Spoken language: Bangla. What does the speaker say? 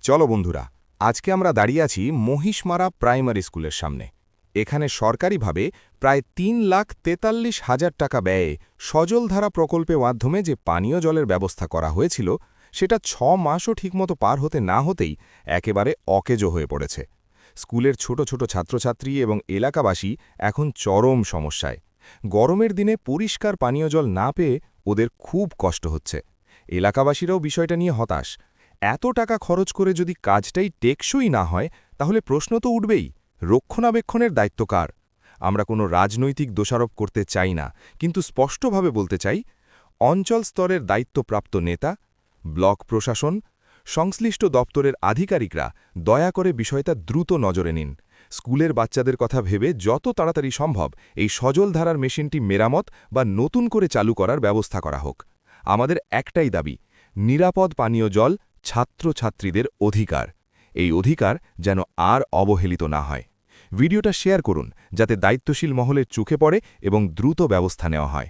চলো বন্ধুরা, আজকে আমরা দাঁড়িয়ে আছি মহিষমারা প্রাইমারি স্কুলের সামনে। এখানে সরকারিভাবে প্রায় ৩,৪৩,০০০ টাকা ব্যয়ে সজলধারা প্রকল্পের মাধ্যমে যে পানীয় জলের ব্যবস্থা করা হয়েছিল, সেটা ৬ মাসও ঠিকমতো পার হতে না হতেই একেবারে অকেজো হয়ে পড়েছে। স্কুলের ছোট ছোট ছাত্রছাত্রী এবং এলাকাবাসী এখন চরম সমস্যায়। গরমের দিনে পরিষ্কার পানীয় জল না পেয়ে ওদের খুব কষ্ট হচ্ছে। এলাকাবাসীরাও বিষয়টা নিয়ে হতাশ। এত টাকা খরচ করে যদি কাজটাই টেকসই না হয়, তাহলে প্রশ্ন তো উঠবেই, রক্ষণাবেক্ষণের দায়িত্ব কার? আমরা কোনো রাজনৈতিক দোষারোপ করতে চাই না, কিন্তু স্পষ্টভাবে বলতে চাই, অঞ্চল স্তরের দায়িত্বপ্রাপ্ত নেতা, ব্লক প্রশাসন, সংশ্লিষ্ট দপ্তরের আধিকারিকরা দয়া করে বিষয়টা দ্রুত নজরে নিন। স্কুলের বাচ্চাদের কথা ভেবে যত তাড়াতাড়ি সম্ভব এই সজলধারার মেশিনটি মেরামত বা নতুন করে চালু করার ব্যবস্থা করা হোক। আমাদের একটাই দাবি, নিরাপদ পানীয় জল ছাত্রছাত্রীদের অধিকার। এই অধিকার যেন আর অবহেলিত না হয়। ভিডিওটা শেয়ার করুন, যাতে দায়িত্বশীল মহলের চোখে পড়ে এবং দ্রুত ব্যবস্থা নেওয়া হয়।